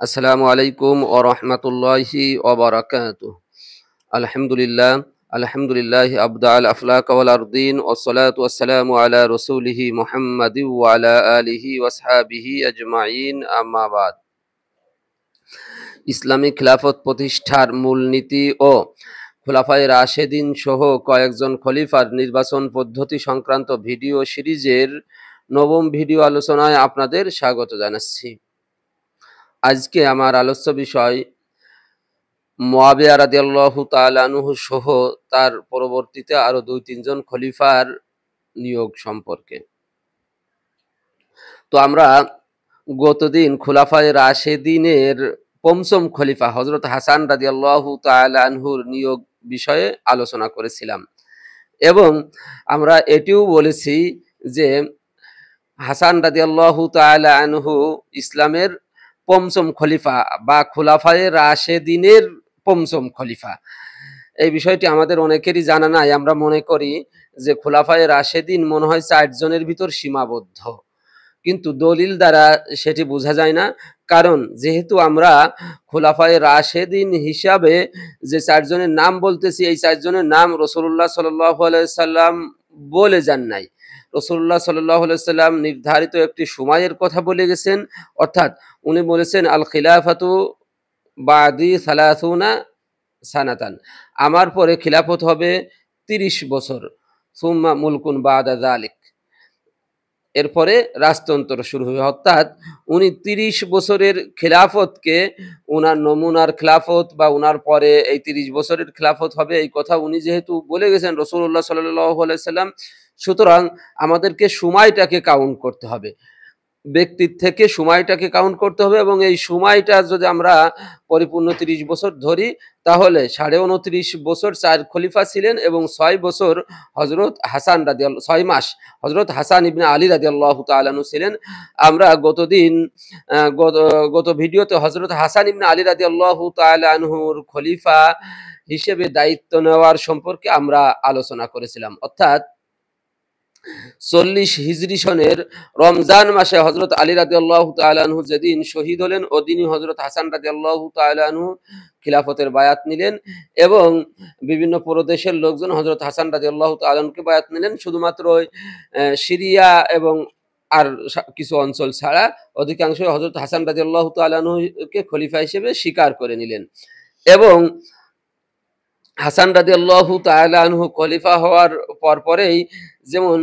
আসসালামু আলাইকুম ওয়া রাহমাতুল্লাহি ওয়া বারাকাতুহু। আলহামদুলিল্লাহ, আলহামদুলিল্লাহি আবদাল আফলাক ওয়াল আরদিন ওয়াসসালাতু ওয়াসসালামু আলা রাসূলিহি মুহাম্মাদিন ওয়া আলা আলিহি ওয়া আসহাবিহি আজমাইন, আম্মা বাদ। ইসলামী খিলাফত প্রতিষ্ঠার মূলনীতি ও খোলাফায়ে রাশেদিন সহ কয়েকজন খলিফার নির্বাচন পদ্ধতি সংক্রান্ত ভিডিও সিরিজের নবম ভিডিও আলোচনায় আপনাদের স্বাগত জানাচ্ছি। আজকে আমার আলোচ্য বিষয় মুয়াবিয়া রাদিয়াল্লাহু তাআলা আনহু সহ তার পরবর্তীতে আরো 2-3 জন খলিফার নিয়োগ সম্পর্কে। তো আমরা গতদিন খোলাফায়ে রাশেদিনের পঞ্চম খলিফা হযরত হাসান রাদিয়াল্লাহু তাআলা আনহুর নিয়োগ বিষয়ে আলোচনা করেছিলাম এবং আমরা এটিও বলেছি যে হাসান রাদিয়াল্লাহু তাআলা আনহু ইসলামের পঞ্চম খলিফা বা খোলাফায়ে রাশেদিনের পঞ্চম খলিফা। এই বিষয়টি আমাদের অনেকেরই জানা নাই। আমরা মনে করি যে খোলাফায়ে রাশেদিন মনে হয় 4 জনের ভিতর সীমাবদ্ধ, কিন্তু দলিল দ্বারা সেটি বোঝা যায় না। কারণ যেহেতু আমরা খোলাফায়ে রাশেদিন হিসাবে যে 4 জনের নাম বলতেছি, এই 4 জনের নাম রাসূলুল্লাহ সাল্লাল্লাহু আলাইহি সাল্লাম বলে যান নাই। রাসূলুল্লাহ সাল্লাল্লাহু আলাইহি সাল্লাম নির্ধারিত একটি সময়ের কথা বলে গেছেন, অর্থাৎ উনি বলেছেন আল খিলাফাতু বাদি 30 সানাতান, আমার পরে খিলাফত হবে 30 বছর, সুম্মা মুলকুন বাদা যালিক, এরপরে রাজতন্ত্র শুরু হবে। অর্থাৎ উনি 30 বছরের খিলাফতকে উনার নমুনার খিলাফত বা উনার পরে এই 30 বছরের খিলাফত হবে, এই কথা উনি যেহেতু বলে গেছেন রাসূলুল্লাহ সাল্লাল্লাহু আলাইহি সাল্লাম, সুতরাং আমাদেরকে সময়টাকে কাউন্ট করতে হবে, ব্যক্তির থেকে সময়টাকে কাউন্ট করতে হবে। এবং এই সময়টা যদি আমরা পরিপূর্ণ 30 বছর ধরি, তাহলে 29.5 বছর 4 খলিফা ছিলেন এবং 6 বছর হযরত হাসান 6 মাস হযরত হাসান ইবনে আলী রাদিয়াল্লাহু তাআলা আনহু ছিলেন। আমরা গত ভিডিওতে হযরত হাসান ইবনে আলী রাদিয়াল্লাহু তাআলা আনহুর খলিফা হিসেবে দায়িত্ব নেওয়ার সম্পর্কে আমরা আলোচনা করেছিলাম। অর্থাৎ 40 হিজরি সনের রমজান মাসে হযরত আলী রাদিয়াল্লাহু তাআলা আনহু যেদিন শহীদ হলেন, ওদিনই হযরত হাসান রাদিয়াল্লাহু তাআলা আনহু খিলাফতের বায়াত নিলেন এবং বিভিন্ন প্রদেশের লোকজন হযরত হাসান রাদিয়াল্লাহু তাআলা আনহুকে বায়াত নিলেন। শুধুমাত্র সিরিয়া এবং আর কিছু অঞ্চল ছাড়া অধিকাংশই হযরত হাসান রাদিয়াল্লাহু তাআলা আনহুকে খলিফা হিসেবে স্বীকার করে নিলেন। এবং হাসান রাদিয়াল্লাহু তাআলা আনহু খলিফা হওয়ার পরপরেই যেমন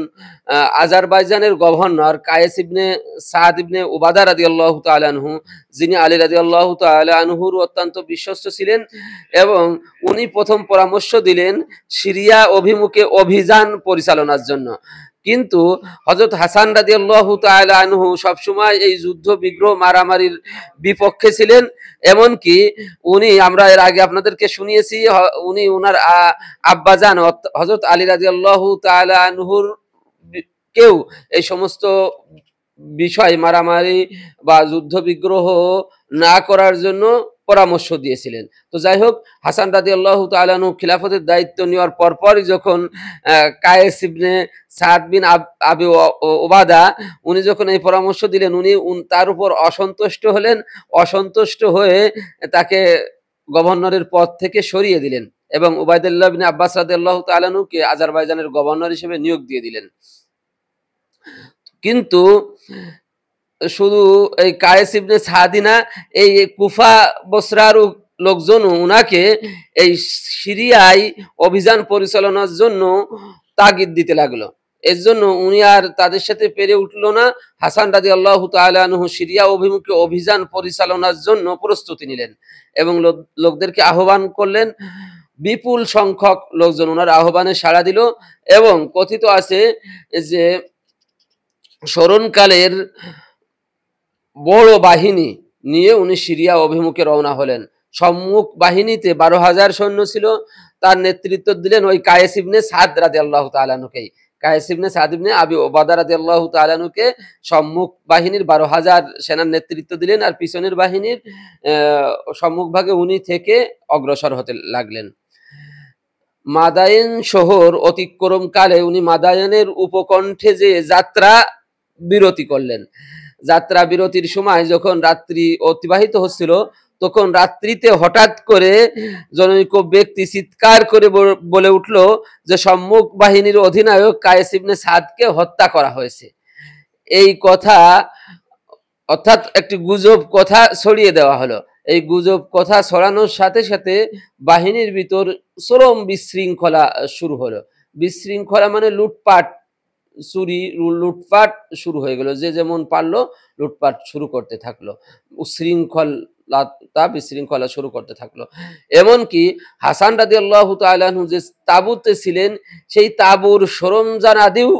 আজারবাইজানের গভর্নর কায়েস ইবনে সাদ ইবনে উবাদা রাদিয়াল্লাহু তাআলা আনহু, যিনি আলী রাদিয়াল্লাহু তাআলা আনহুর অত্যন্ত বিশ্বস্ত ছিলেন, এবং উনি প্রথম পরামর্শ দিলেন সিরিয়া অভিমুখে অভিযান পরিচালনার জন্য। কিন্তু হযরত হাসান রাদিয়াল্লাহু তাআলা আনহু সবসময় এই যুদ্ধ বিগ্রহ মারামারির বিপক্ষে ছিলেন। এমনকি উনি, আমরা এর আগে আপনাদেরকে শুনিয়েছি, উনি উনার আব্বাজান হযরত আলী রাদিয়াল্লাহু তাআলা আনহুর কেউ এই সমস্ত বিষয় মারামারি বা যুদ্ধ বিগ্রহ না করার জন্য পরামর্শ দিয়েছিলেন। তো যাই হোক, হাসান রাদিয়াল্লাহু তাআলা আনহু খিলাফতের দায়িত্ব নেওয়ার পরপরই যখন কায়েস ইবনে সাদ বিন আবি উবাদা উনি যখন এই পরামর্শ দিলেন, উনি তার উপর অসন্তুষ্ট হলেন। অসন্তুষ্ট হয়ে তাকে গভর্নরের পদ থেকে সরিয়ে দিলেন এবং উবাইদুল্লাহ ইবনে আব্বাস রাদিয়াল্লাহু তাআলা আনহুকে আজারবাইজানের গভর্নর হিসেবে নিয়োগ দিয়ে দিলেন। কিন্তু শুধু এই কায়েস ইবনে সাদি না, এই কুফা বসরার লোকজন উনাকে এই সিরিয়ায় অভিযান পরিচালনার জন্য তাগিদ দিতে লাগলো। এর জন্য উনি আর তাদের সাথে পেরে উঠলো না। হাসান রাদিয়াল্লাহু তাআলা আনহু সিরিয়া অভিমুখে অভিযান পরিচালনার জন্য প্রস্তুতি নিলেন এবং লোকদেরকে আহ্বান করলেন। বিপুল সংখ্যক লোকজন ওনার আহ্বানে সাড়া দিল এবং কথিত আছে যে স্মরণকালের বড় বাহিনী নিয়ে উনি সিরিয়া অভিমুখে রওনা হলেন। সম্মুখ বাহিনীতে 12,000 সৈন্য ছিল। তার নেতৃত্ব দিলেন ওই কায়েস ইবনে সাদ রাদিয়াল্লাহু তাআলা আনহুকে। কায়েস ইবনে সাদ ইবনে আবি উবাদা রাদিয়াল্লাহু তাআলা আনহুকে সম্মুখ বাহিনীর 12,000 সেনার নেতৃত্ব দিলেন, আর পিছনের বাহিনীর সম্মুখ ভাগে উনি থেকে অগ্রসর হতে লাগলেন। মাদায়েন শহর অতিক্রমকালে উনি মাদায়েনের উপকণ্ঠে যে যাত্রা বিরতি করলেন। যাত্রা বিরতির সময় যখন রাত্রি অতিবাহিত হচ্ছিল, তখন রাত্রিতে হঠাৎ করে জনৈক ব্যক্তি চিৎকার করে বলে উঠল যে সম্মুখ বাহিনীর অধিনায়ক কায়েস ইবনে সাদকে হত্যা করা হয়েছে। এই কথা অর্থাৎ একটি গুজব কথা ছড়িয়ে দেওয়া হলো। এই গুজব কথা ছড়ানোর সাথে সাথে বাহিনীর ভিতর চরম বিশৃঙ্খলা শুরু হলো। বিশৃঙ্খলা মানে লুটপাট, চুরি, লুটপাট শুরু হয়ে গেল। যে যেমন পারলো লুটপাট শুরু করতে থাকলো, উশৃঙ্খলতা বিশৃঙ্খলা শুরু করতে থাকলো। এমনকি হাসান রাদিয়াল্লাহু তাআলা আনহু যে তাঁবুতে ছিলেন, সেই তাঁবুর সরঞ্জাম আদিও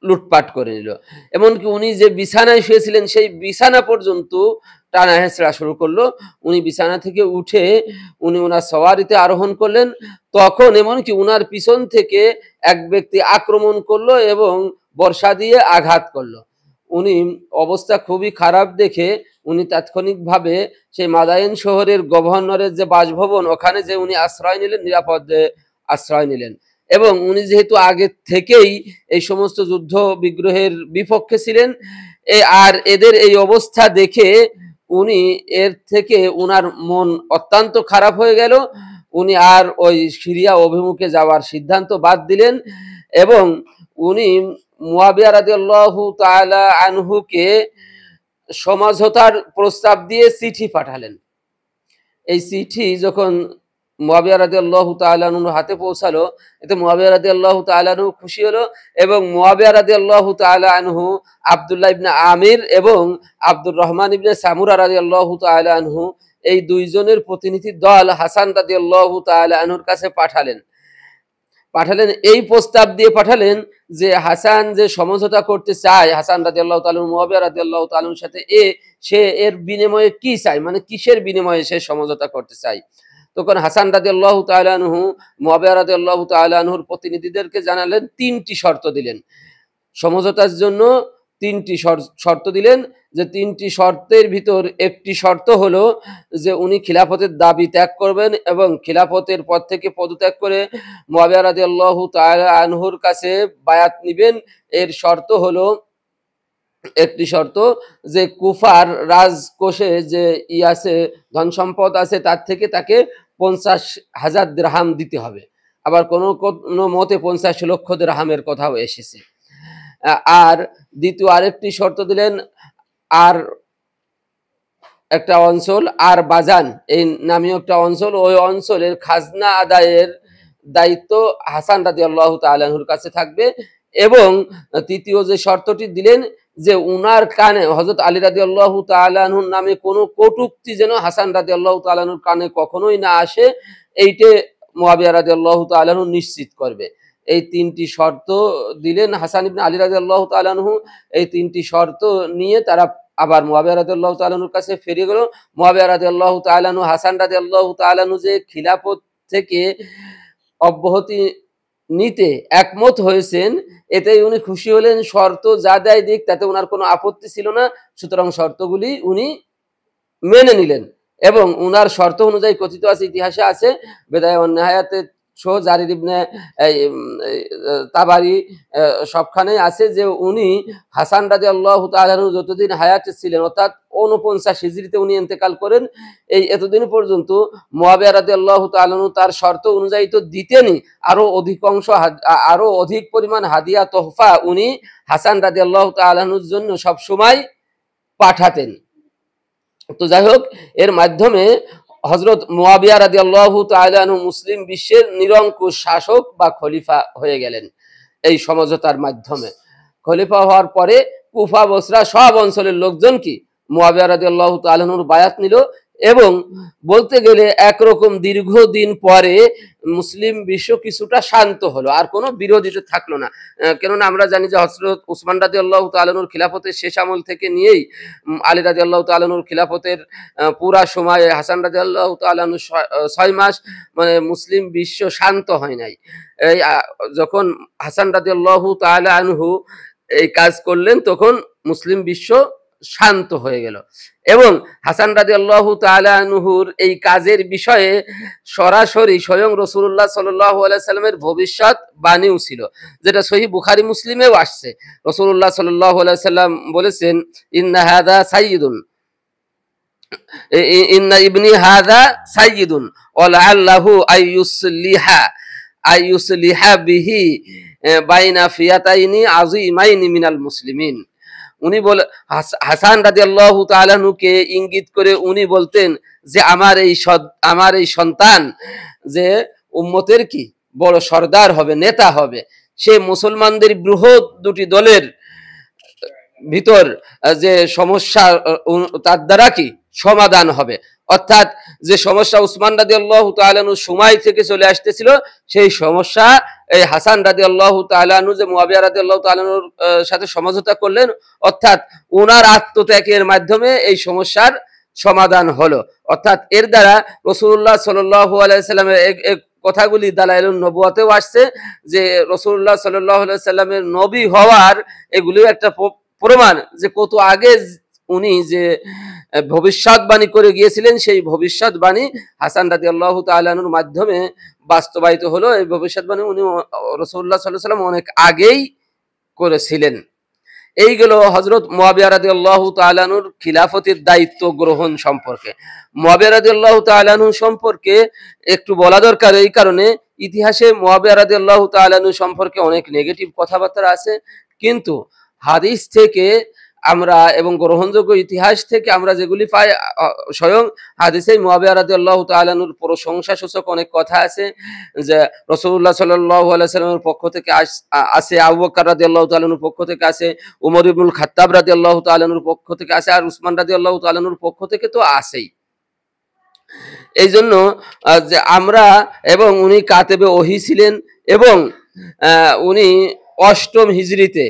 লুটপাট করে নিল। এমনকি উনি যে বিছানায় শুয়েছিলেন, সেই বিছানা পর্যন্ত টানা হেঁচড়া শুরু করলো। উনি বিছানা থেকে উঠে উনি ওনার সওয়ারিতে আরোহণ করলেন। তখন এমনকি উনার পিছন থেকে এক ব্যক্তি আক্রমণ করলো এবং বর্ষা দিয়ে আঘাত করলো। উনি অবস্থা খুবই খারাপ দেখে উনি তাৎক্ষণিকভাবে সেই মাদায়েন শহরের গভর্নরের যে বাসভবন, ওখানে যে উনি আশ্রয় নিলেন, নিরাপদে আশ্রয় নিলেন। এবং উনি যেহেতু আগে থেকেই এই সমস্ত যুদ্ধ বিগ্রহের বিপক্ষে ছিলেন, আর এদের এই অবস্থা দেখে উনি এর থেকে উনার মন অত্যন্ত খারাপ হয়ে গেল। উনি আর ওই সিরিয়া অভিমুখে যাওয়ার সিদ্ধান্ত বাদ দিলেন এবং উনি মুয়াবিয়া রাদিয়াল্লাহু তাআলা আনহুকে সমঝোতার প্রস্তাব দিয়ে চিঠি পাঠালেন। এই চিঠি যখন মুয়াবিয়া রাদিয়াল্লাহু তাআলা আনহুর হাতে পৌঁছালো, এতে মুয়াবিয়া রাদিয়াল্লাহু তাআলা আনহু খুশি হলো এবং মুয়াবিয়া রাদিয়াল্লাহু তাআলা আনহু আব্দুল্লাহ ইবনে আমির এবং আব্দুর রহমান ইবনে সামুরা রাদিয়াল্লাহু তাআলা আনহু এই দুইজনের প্রতিনিধি দল হাসান রাদিয়াল্লাহু তাআলা আনহুর কাছে পাঠালেন। এই প্রস্তাব দিয়ে পাঠালেন যে হাসান যে সমঝোতা করতে চায়, হাসান রাদিয়াল্লাহু তাআলা মুয়াবিয়া রাদিয়াল্লাহু তাআলার সাথে, সে এর বিনিময়ে কি চায়, মানে কিসের বিনিময়ে সে সমঝোতা করতে চায়। তখন হাসান রাদিয়াল্লাহু তাআলা আনহু মুয়াবিয়া রাদিয়াল্লাহু তাআলা আনহুর প্রতিনিধিদেরকে জানালেন, তিনটি শর্ত দিলেন সমঝোতার জন্য। তিনটি শর্ত দিলেন, যে তিনটি শর্তের ভিতর একটি শর্ত হলো যে উনি খিলাফতের দাবি ত্যাগ করবেন এবং খিলাফতের পদ থেকে পদত্যাগ করে মুয়াবিয়া রাদিয়াল্লাহু তাআলা আনহুর কাছে বায়াত নিবেন। এর শর্ত হলো, একটি শর্ত যে কুফার রাজকোষে যে আছে, ধন সম্পদ আছে, তার থেকে তাকে 50,000 দিরহাম দিতে হবে। আবার কোনো মতে 50 লক্ষ দিরহামের কথাও এসেছে। আর দ্বিতীয় আরেকটি শর্ত দিলেন, আর একটা অঞ্চল, আর বাজান এই নামীয় একটা অঞ্চল, ওই অঞ্চলের খাজনা আদায়ের দায়িত্ব হাসান রাদিয়াল্লাহু তাআলা আনহুর কাছে থাকবে। এবং তৃতীয় যে শর্তটি দিলেন যে উনার কানে, হযরত আলী রাদিয়াল্লাহু তাআলা আনহুর নামে কোনো কটূক্তি যেন হাসান রাদিয়াল্লাহু তাআলা আনহুর কানে কখনোই না আসে, এইটা মুয়াবিয়া রাদিয়াল্লাহু তাআলা আনহু নিশ্চিত করবে। এই তিনটি শর্ত দিলেন হাসান ইবনে আলী রাদিয়াল্লাহু তাআলা আনহু। এই তিনটি শর্ত নিয়ে তারা আবার মুয়াবিয়া রাদিয়াল্লাহু তাআলা আনহুর কাছে ফিরে গেল। মুয়াবিয়া রাদিয়াল্লাহু তাআলা আনহু হাসান রাদিয়াল্লাহু তাআলা আনহু যে খিলাফত থেকে অব্যাহতি নিতে একমত হয়েছেন, এতেই উনি খুশি হলেন। শর্ত যা দেয় দিক, তাতে ওনার কোনো আপত্তি ছিল না। সুতরাং শর্তগুলি উনি মেনে নিলেন এবং উনার শর্ত অনুযায়ী কথিত আছে, ইতিহাসে আছে, বেদায়া ওয়ান নিহায়াতে সহ জারির ইবনে তাবারি সবখানে আছে যে উনি হাসান রাদিয়াল্লাহু তাআলা আনহু যতদিন হায়াতে ছিলেন, অর্থাৎ 49 হিজরিতে উনি ইন্তেকাল করেন, এই এতদিন পর্যন্ত মুয়াবিয়া রাদিয়াল্লাহু তাআলা আনহু তার শর্ত অনুযায়ী তো দিতেনই, আরো অধিক পরিমাণ হাদিয়া তোহফা উনি হাসান রাদিয়াল্লাহু তাআলা আনহুর জন্য সব সময় পাঠাতেন। তো যাই হোক, এর মাধ্যমে হযরত মুয়াবিয়া রাদিয়াল্লাহু তাআলা আনহু মুসলিম বিশ্বের নিরঙ্কুশ শাসক বা খলিফা হয়ে গেলেন এই সমঝোতার মাধ্যমে। খলিফা হওয়ার পরে কুফা, বসরা সব অঞ্চলের লোকজন কি মুয়াবিয়া রাদিয়াল্লাহু তাআলা আনহুর বায়াত নিল এবং বলতে গেলে একরকম দীর্ঘদিন পরে মুসলিম বিশ্ব কিছুটা শান্ত হলো, আর কোনো বিরোধিতা থাকলো না। কেননা আমরা জানি যে হযরত উসমান রাদিয়াল্লাহু তাআলা আনহুর খিলাফতের শেষ আমল থেকে নিয়েই আলী রাদিয়াল্লাহু তাআলা আনহুর খিলাফতের পুরা সময়ে হাসান রাদিয়াল্লাহু তাআলা আনহু 6 মাস মানে মুসলিম বিশ্ব শান্ত হয় নাই। এই যখন হাসান রাদিয়াল্লাহু তাআলা আনহু এই কাজ করলেন, তখন মুসলিম বিশ্ব শান্ত হয়ে গেল। এবং হাসান রাদিয়াল্লাহু তাআলা আনহুর এই কাজের বিষয়ে সরাসরি স্বয়ং রাসূলুল্লাহ সাল্লাল্লাহু আলাইহি সাল্লামের ভবিষ্যৎ বাণীও ছিল, যেটা সহিহ বুখারী মুসলিমেও আসছে। রাসূলুল্লাহ সাল্লাল্লাহু আলাইহি সাল্লাম বলেছেন, ইন্না হাযা সাইয়্যিদুন, ইন্না ইবনি হাযা সাইয়্যিদুন ওয়া লাআল্লাহু আইয়ুসলিহা বিহি বাইনা ফিয়াতাইনি আযীমাইনি মিনাল মুসলিমিন। উনি বলে হাসান রাদিয়াল্লাহু তাআলা আনহুকে ইঙ্গিত করে উনি বলতেন যে আমার এই সন্তান যে উম্মতের কি বড় সর্দার হবে, নেতা হবে, সে মুসলমানদের বৃহৎ দুটি দলের ভিতর যে সমস্যা তার দ্বারা কি সমাধান হবে। অর্থাৎ যে সমস্যা উসমান রাদিয়াল্লাহু তাআলা আনহু সময় থেকে চলে আসতেছিল, সেই সমস্যা এই হাসান রাদিয়াল্লাহু তাআলা আনহু যে মুয়াবিয়া রাদিয়াল্লাহু তাআলা আনহুর সাথে সমঝোতা করলেন, অর্থাৎ ওনার আত্মত্যাগের মাধ্যমে এই সমস্যার সমাধান হলো। অর্থাৎ এর দ্বারা রাসূলুল্লাহ সাল্লাল্লাহু আলাইহি সাল্লামের কথাগুলি দালাইলুন নবুওয়াতেও আসছে যে রাসূলুল্লাহ সাল্লাল্লাহু আলাইহি সাল্লামের নবী হওয়ার এগুলিও একটা প্রমাণ যে কত আগে উনি যে ভবিষ্যৎবাণী করে গিয়েছিলেন, সেই ভবিষ্যৎবাণী হাসান রাদিয়াল্লাহু তাআলা আনহুর মাধ্যমে বাস্তবায়িত হলো। এই ভবিষ্যৎবাণী উনি রাসূলুল্লাহ সাল্লাল্লাহু আলাইহি ওয়াসাল্লাম অনেক আগেই করেছিলেন। এই গেল হযরত মুয়াবিয়া রাদিয়াল্লাহু তাআলা আনহুর খিলাফতের দায়িত্ব গ্রহণ সম্পর্কে। মুয়াবিয়া রাদিয়াল্লাহু তাআলা আনহু সম্পর্কে একটু বলা দরকার, এই কারণে ইতিহাসে মুয়াবিয়া রাদিয়াল্লাহু তাআলা আনহু সম্পর্কে অনেক নেগেটিভ কথাবার্তা আছে, কিন্তু হাদিস থেকে আমরা এবং গ্রহণযোগ্য ইতিহাস থেকে আমরা যেগুলি পাই, স্বয়ং হাদিসে মুয়াবিয়া রাদিয়াল্লাহু তাআলা আনহুর প্রশংসা সূচক অনেক কথা আছে, যে রাসূলুল্লাহ সাল্লাল্লাহু আলাইহি সাল্লামের পক্ষ থেকে আছে, আবু বকর রাদিয়াল্লাহু তাআলা আনহুর পক্ষ থেকে আছে, উমর ইবনুল খাত্তাব রাদিয়াল্লাহু তাআলা আনহুর পক্ষ থেকে আছে, আর উসমান রাদিয়াল্লাহু তাআলা আনহুর পক্ষ থেকে তো আছেই। এই জন্য যে আমরা, এবং উনি কাতেবে ওহী ছিলেন, এবং উনি ৮ম হিজরিতে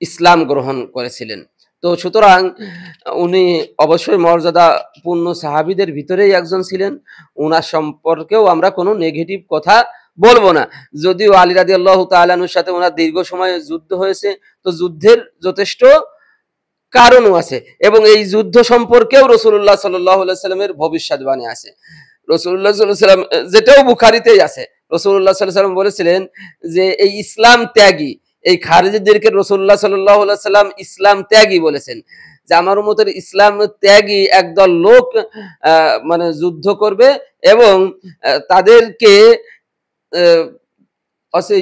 ইসলাম গ্রহণ করেছিলেন। তো সুতরাং উনি অবশ্যই মর্যাদাপূর্ণ সাহাবীদের ভিতরেই একজন ছিলেন। উনার সম্পর্কেও আমরা কোনো নেগেটিভ কথা বলবো না। যদিও আলী রাদিয়াল্লাহু তাআলা আনহুর সাথে ওনার দীর্ঘ সময় যুদ্ধ হয়েছে, তো যুদ্ধের যথেষ্ট কারণও আছে, এবং এই যুদ্ধ সম্পর্কেও রাসূলুল্লাহ সাল্লাল্লাহু আলাইহি সাল্লামের ভবিষ্যৎবাণী আছে। রাসূলুল্লাহ সাল্লাল্লাহু আলাইহি সাল্লাম, যেটাও বুখারীতেই আছে, রাসূলুল্লাহ সাল্লাল্লাহু আলাইহি সাল্লাম বলেছিলেন যে এই ইসলাম ত্যাগী, এই খারিজীদেরকে রাসূলুল্লাহ সাল্লাল্লাহু আলাইহি সাল্লাম ইসলাম ত্যাগী বলেছেন, যে আমার উম্মতের ইসলাম ত্যাগী একদল লোক মানে যুদ্ধ করবে, এবং তাদেরকে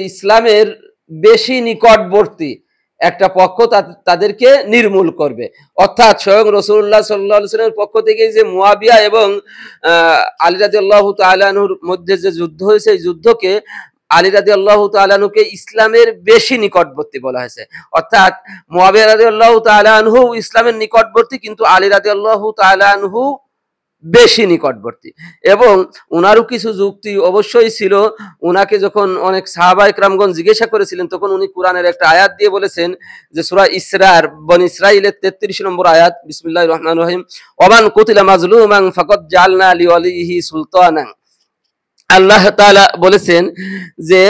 ইসলামের বেশি নিকটবর্তী একটা পক্ষ তাদেরকে নির্মূল করবে। অর্থাৎ স্বয়ং রাসূলুল্লাহ সাল্লাল্লাহু আলাইহি ওয়াসাল্লামের পক্ষ থেকে যে মুয়াবিয়া এবং আলী রাদিয়াল্লাহু তাআলা আনহুর মধ্যে যে যুদ্ধ হয়েছে, এই যুদ্ধকে আলী রাদিয়াল্লাহু তাআলা আনহুকে ইসলামের বেশি নিকটবর্তী বলা হয়েছে। অর্থাৎ মুয়াবিয়া রাদিয়াল্লাহু তাআলা আনহু ইসলামের নিকটবর্তী, কিন্তু আলী রাদিয়াল্লাহু তাআলা আনহু বেশি নিকটবর্তী। এবং উনারও কিছু যুক্তি অবশ্যই ছিল। উনাকে যখন অনেক সাহাবায়ে কেরামগণ জিজ্ঞাসা করেছিলেন, তখন উনি কোরআনের একটা আয়াত দিয়ে বলেছেন, যে সূরা ইসরার বনী ইসরাঈলের 33 নম্বর আয়াত, বিসমিল্লাহির রহমানির রহিম, ওয়ামান কুতিলা মাজলুমান ফাকাদ জাআলনা লিওয়ালিহি সুলতানান। আল্লাহ তাআলা বলেছেন যে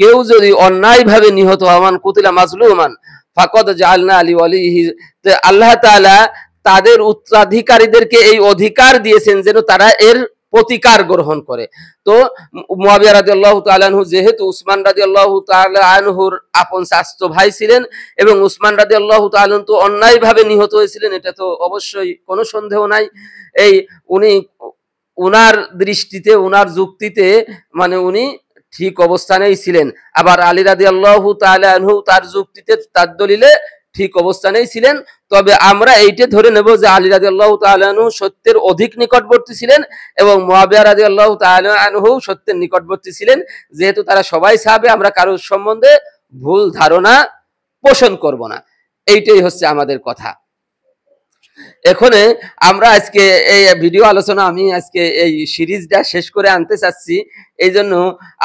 কেউ যদি অন্যায়ভাবে নিহত হয়, ওয়ামান কুতিলা মাজলুমান ফাকাদ জাআলনা লিওয়ালিহি, তো আল্লাহ তাআলা তাদের উত্তরাধিকারীদেরকে এই অধিকার দিয়েছেন যেন তারা এর প্রতিকার গ্রহণ করে। তো মুয়াবিয়া রাদিয়াল্লাহু তাআলা আনহু যেহেতু উসমান রাদিয়াল্লাহু তাআলা আনহুর আপন চাচাতো ভাই ছিলেন, এবং উসমান রাদিয়াল্লাহু তাআলা আনহু অন্যায়ভাবে নিহত হয়েছিলেন, এটা তো অবশ্যই কোনো সন্দেহ নাই। এই উনি উনার দৃষ্টিতে, উনার যুক্তিতে মানে উনি ঠিক অবস্থানেই ছিলেন। আবার আলী রাদিয়াল্লাহু তাআলা আনহু তার যুক্তিতে, তার দলিলে ঠিক অবস্থানেই ছিলেন। তবে আমরা এইটা ধরে নেব যে আলী রাদিয়াল্লাহু তাআলা আনহু সত্যের অধিক নিকটবর্তী ছিলেন, এবং মুয়াবিয়া রাদিয়াল্লাহু তাআলা আনহু সত্যের নিকটবর্তী ছিলেন। যেহেতু তারা সবাই সাহাবী, আমরা কারোর সম্বন্ধে ভুল ধারণা পোষণ করব না। এইটাই হচ্ছে আমাদের কথা। এখানে আমরা আজকে এই ভিডিও আলোচনা, আমি আজকে এই সিরিজটা শেষ করে আনতে চাচ্ছি। এই জন্য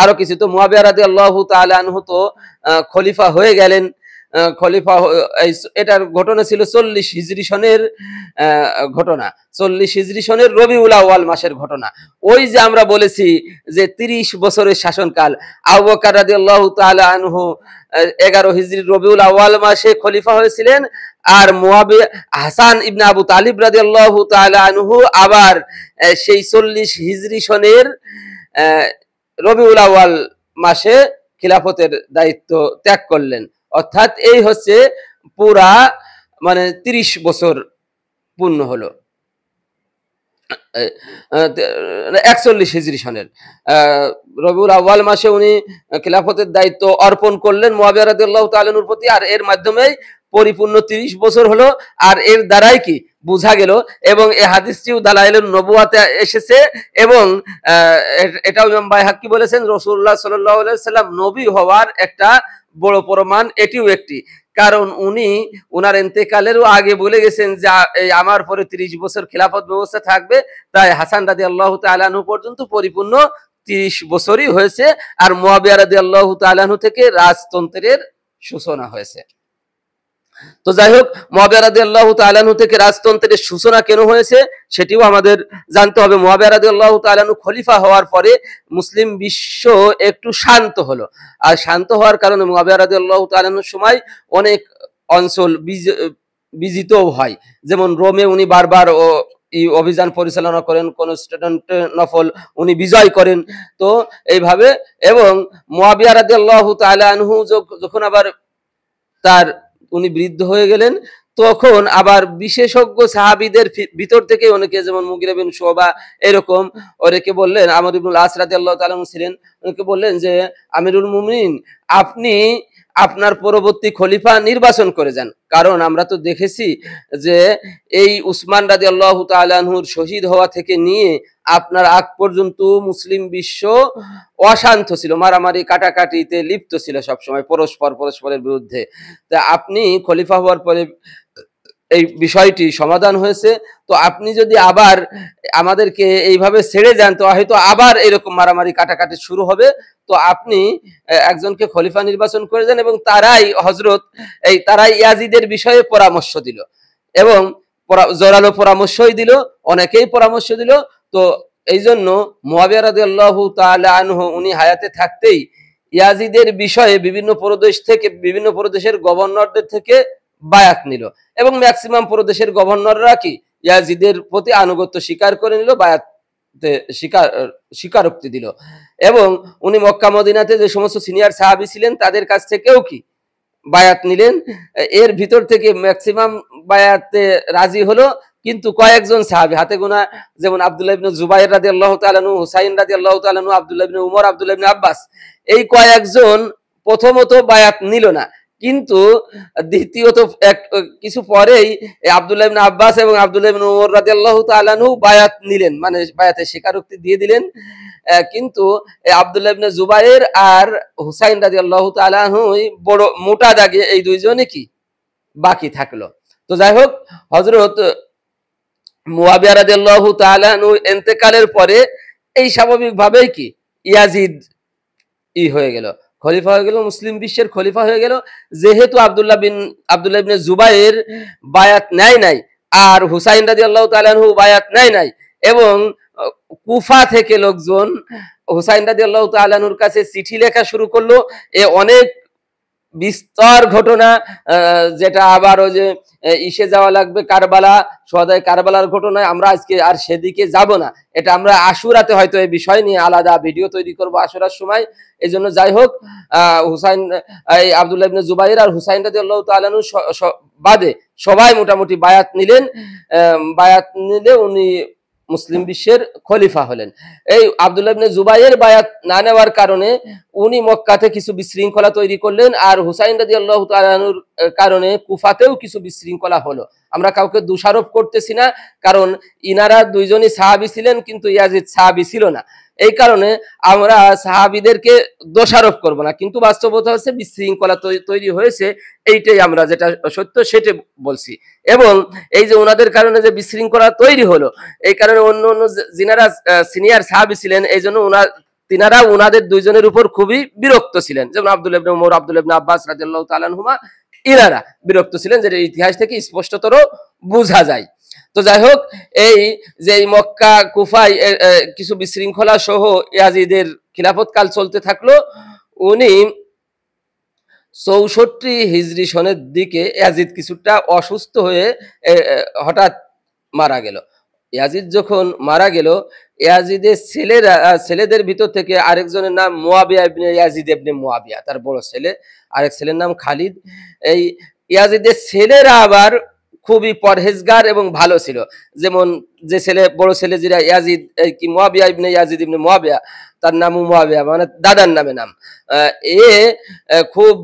আরো কিছু, তো মুয়াবিয়া রাদিয়াল্লাহু তাআলা আনহু তো খলিফা হয়ে গেলেন, খলিফা এটার ঘটনা ছিল 40 হিজরি সনের ঘটনা, 40 হিজরি সনের রবিউল আউয়াল মাসের ঘটনা। ওই যে আমরা বলেছি যে 30 বছরের শাসনকাল, আবু বকর রাদিয়াল্লাহু তাআলা আনহু 11 হিজরি রবিউল আউয়াল মাসে খলিফা হয়েছিলেন, আর মুয়াবিয়া হাসান ইবনে আবু তালিব রাদিয়াল্লাহু তাআলা আনহু আবার সেই 40 হিজরি সনের রবিউল আউয়াল মাসে খিলাফতের দায়িত্ব ত্যাগ করলেন। অর্থাৎ এই হচ্ছে পুরা মানে 30 বছর পূর্ণ হলো 41 হিজরি সনের রবিউল আউয়াল মাসে উনি খিলাফতের দায়িত্ব অর্পণ করলেন মুয়াবিয়া রাদিয়াল্লাহু তাআলা আনহুর প্রতি, আর এর মাধ্যমেই পরিপূর্ণ 30 বছর হলো। আর এর দ্বারাই কি বোঝা গেল, এবং এই হাদিসটিও দালাইলুন নবুয়াতে এসেছে, এবং এটাও ইমাম বাইহাকি বলেছেন রাসূলুল্লাহ সাল্লাল্লাহু আলাইহি ওয়াসাল্লাম নবী হওয়ার একটা বড় প্রমাণ এটিও একটি, কারণ উনি ওনার ইন্তেকালেরও আগে বলে গেছেন যে আমার পরে 30 বছর খিলাফত ব্যবস্থা থাকবে। তাই হাসান রাদিয়াল্লাহু তাআলা আনহু পর্যন্ত পরিপূর্ণ 30 বছরই হয়েছে, আর মুয়াবিয়া রাদিয়াল্লাহু তাআলা আনহু থেকে রাজতন্ত্রের সূচনা হয়েছে। তো যাই হোক, মুয়াবিয়া রাদিয়াল্লাহু তাআলা আনহু থেকে রাজতন্ত্রের সূচনা কেন হয়েছে সেটিও আমাদের জানতে হবে। মুয়াবিয়া রাদিয়াল্লাহু তাআলা আনহু খলিফা হওয়ার পরে মুসলিম বিশ্ব একটু শান্ত হলো, আর শান্ত হওয়ার কারণে মুয়াবিয়া রাদিয়াল্লাহু তাআলা আনহুর সময় অনেক অঞ্চল বিজিতও হয়। যেমন রোমে উনি বারবার অভিযান পরিচালনা করেন, কনস্টান্টিনোপল উনি বিজয় করেন। তো এইভাবে, এবং মুয়াবিয়া রাদিয়াল্লাহু তাআলা আনহু যখন আবার উনি বৃদ্ধ হয়ে গেলেন, তখন আবার বিশেষজ্ঞ সাহাবীদের ভিতর থেকে অনেকে, যেমন মুগিরা বিন শুবা এরকম, অনেকে বললেন, আমর ইবনুল আস রাদিয়াল্লাহু তাআলা ছিলেন, অনেকে বললেন যে আমিরুল মুমিনিন, আপনি আপনার পরবর্তী খলিফা নির্বাচন করে যান, কারণ আমরা তো দেখেছি যে এই উসমান রাদিয়াল্লাহু তাআলা আনহুর শহীদ হওয়া থেকে নিয়ে আপনার আগ পর্যন্ত মুসলিম বিশ্ব অশান্ত ছিল, মারামারি কাটাকাটিতে লিপ্ত ছিল সবসময় পরস্পরের বিরুদ্ধে। তা আপনি খলিফা হওয়ার পরে এই বিষয়টি সমাধান হয়েছে, তো আপনি যদি আবার আমাদেরকে এইভাবে ছেড়ে যান তো হয়তো আবার এরকম মারামারি কাটাকাটি শুরু হবে। তো আপনি একজনকে খলিফা নির্বাচন করে দেন, এবং তারাই ইয়াজিদের বিষয়ে পরামর্শ দিল, এবং জোরালো পরামর্শই দিল, অনেকেই পরামর্শ দিল। তো এই জন্য মুয়াবিয়া রাদিয়াল্লাহু তাআলা আনহু উনি হায়াতে থাকতেই ইয়াজিদের বিষয়ে বিভিন্ন প্রদেশের গভর্নরদের থেকে বায়াত নিল, এবং ম্যাক্সিমাম প্রদেশের গভর্নররা কি ইয়াজিদের প্রতি আনুগত্য স্বীকার করে নিল, বায়াতে স্বীকারোক্তি দিল। এবং উনি মক্কা মদিনাতে যে সমস্ত সিনিয়র সাহাবী ছিলেন তাদের কাছ থেকেও কি বায়াত নিলেন। এর ভিতর থেকে ম্যাক্সিমাম বায়াতে রাজি হলো, কিন্তু কয়েকজন সাহাবী হাতে গোনা, যেমন আব্দুল্লাহ ইবনে জুবাইর রাদিয়াল্লাহু তাআলা আনহু, হুসাইন রাদিয়াল্লাহু তাআলা আনহু, আব্দুল্লাহ ইবনে উমর, আব্দুল্লাহ ইবনে আব্বাস, এই কয়েকজন প্রথমত বায়াত নিল না, কিন্তু দ্বিতীয়ত কিছু পরেই আব্দুল্লাহ ইবনে আব্বাস এবং আব্দুল্লাহ ইবনে উমর রাদিয়াল্লাহু তাআলা আনহু বায়াত নিলেন, মানে বায়াতে স্বীকারোক্তি দিয়ে দিলেন। কিন্তু আব্দুল্লাহ ইবনে জুবাইর আর হুসাইন রাদিয়াল্লাহু তাআলা আনহু বড় মোটা দাগে এই দুইজনে কি বাকি থাকলো। তো যাই হোক, হযরত মুয়াবিয়া রাদিয়াল্লাহু তাআলা আনহু ইন্তেকালের পরে এই স্বাভাবিকভাবেই কি ইয়াজিদ হয়ে গেল, খলিফা হয়ে গেল, মুসলিম বিশ্বের খলিফা হয়ে গেল। যেহেতু আব্দুল্লাহ ইবনে জুবাইর বায়াত নেয় নাই, আর হুসাইন রাদিয়াল্লাহু তাআলা আনহু বায়াত নেয় নাই, এবং কুফা থেকে লোকজন হুসাইন রাদিয়াল্লাহু তাআলা আনহুর কাছে চিঠি লেখা শুরু করলো। অনেক বিস্তর ঘটনা, যেটা আবার ওই যে ইসে যাওয়া লাগবে কারবালা, সোহাদায়ে কারবালার ঘটনায় আমরা আজকে আর সেদিকে যাব না। এটা আমরা আশুরাতে হয়তো এই বিষয় নিয়ে আলাদা ভিডিও তৈরি করব আশুরার সময়। এই জন্য যাই হোক, আব্দুল্লাহ ইবনে জুবাইর আর হুসাইন রাদিয়াল্লাহু তাআলা আনহু বাদে সবাই মোটামুটি বায়াত নিলেন। বায়াত নিলে উনি মুসলিম বিশ্বের খলিফা হলেন। এই আব্দুল্লাহ ইবনে জুবাইর বায়াত না নেওয়ার কারণে উনি মক্কাতে কিছু বিশৃঙ্খলা তৈরি করলেন, আর হুসাইন রাদিয়াল্লাহু তাআলা আনহুর কারণে কুফাতেও কিছু বিশৃঙ্খলা হলো। আমরা কাউকে দোষারোপ করতেছি না, কারণ ইনারা দুইজনই সাহাবী ছিলেন, কিন্তু ইয়াজিদ সাহাবী ছিল না। এই কারণে আমরা সাহাবীদেরকে দোষারোপ করব না, কিন্তু বাস্তবতা হচ্ছে বিশৃঙ্খলা তৈরি হয়েছে, এইটাই আমরা যেটা সত্য সেটা বলছি। এবং এই যে ওনাদের কারণে যে বিশৃঙ্খলা তৈরি হলো, এই কারণে অন্য যিনারা সিনিয়র সাহাবী ছিলেন, এই জন্য তিনারা ওনাদের দুইজনের উপর খুবই বিরক্ত ছিলেন, যেমন আব্দুল্লাহ ইবনে উমর, আব্দুল্লাহ ইবনে আব্বাস রাদিয়াল্লাহু তাআলা আনহুমা, ইনারা বিরক্ত ছিলেন, যেটা ইতিহাস থেকে স্পষ্টতর বোঝা যায়। তো যাই হোক, এই যে মক্কা কুফায় কিছু বিশৃঙ্খলা সহ ইয়াজিদের খিলাফত কাল চলতে থাকলো। উনি 64 হিজরি সনের দিকে ইয়াজিদ কিছুটা অসুস্থ হয়ে হঠাৎ মারা গেল। ইয়াজিদ যখন মারা গেল, ইয়াজিদের ছেলেদের ভিতর থেকে আরেকজনের নাম মুয়াবিয়া ইবনে ইয়াজিদ ইবনে মুয়াবিয়া, তার বড় ছেলে। আরেক ছেলের নাম খালিদ। এই ইয়াজিদের ছেলেরা আবার খুবই পরহেজগার এবং ভালো ছিল। যেমন যে বড় ছেলে যেটা ইয়াজিদ কি মুয়াবিয়া ইবনে ইয়াজিদ ইবনে মুয়াবিয়া, তার নাম মুয়াবিয়া মানে দাদার নামে নাম। এ খুব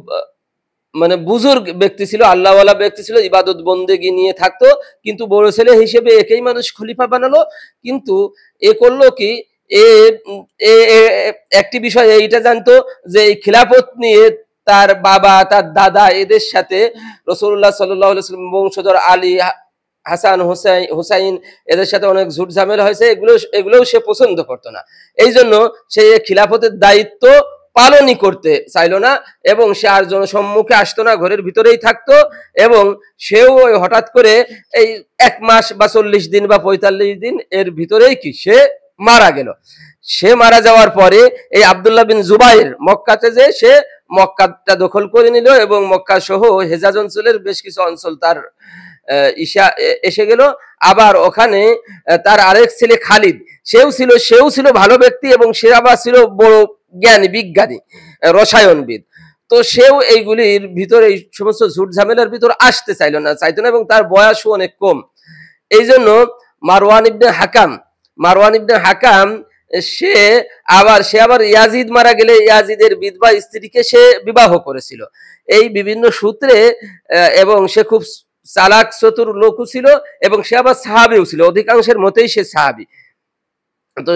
মানে বুজুর্গ ব্যক্তি ছিল, আল্লাহওয়ালা ব্যক্তি ছিল, ইবাদত বন্দেগি নিয়ে থাকতো। কিন্তু বড় ছেলে হিসেবে একেই মানুষ খলিফা বানালো। কিন্তু এ করলো কি, একটি বিষয় এইটা জানতো যে এই খিলাফত নিয়ে তার বাবা, তার দাদা, এদের সাথে রাসূলুল্লাহ সাল্লাল্লাহু আলাইহি ওয়াসাল্লাম বংশধর আলী, হাসান, হুসাইন এদের সাথে অনেক ঝুট ঝামেলা হয়েছে। এগুলোও সে পছন্দ করতো না। এই জন্য সে খিলাফতের দায়িত্ব পালনই করতে চাইল না, এবং সে আর জনসম্মুখে আসতো না, ঘরের ভিতরেই থাকতো। এবং সেও হঠাৎ করে এই 1 মাস বা 40 দিন বা 45 দিন এর ভিতরেই কি সে মারা গেল। সে মারা যাওয়ার পরে এই আব্দুল্লাহ বিন জুবাইর মক্কাতে যে সে মক্কাটা দখল করে নিল, এবং মক্কা সহ হেজাজ অঞ্চলের বেশ কিছু অঞ্চল তার এসে গেল। আবার ওখানে তার আরেক ছেলে খালিদ, সেও ছিল ভালো ব্যক্তি, এবং সে আবার ছিল বড় জ্ঞানী, বিজ্ঞানী, রসায়নবিদ। তো সেও এইগুলির ভিতরে, এই সমস্ত ঝুট ঝামেলার ভিতর আসতে চাইতো না, এবং তার বয়সও অনেক কম। এই জন্য মারওয়ান ইবনে হাকাম সে আবার ইয়াজিদ মারা গেলে ইয়াজিদের বিধবা স্ত্রীকে সে বিবাহ করেছিল। এই বিভিন্ন সূত্রে, এবং সে খুব চালাক চতুর লোকও ছিল, এবং সে আবার সাহাবীও ছিল, অধিকাংশের মতেই সে সাহাবী। তো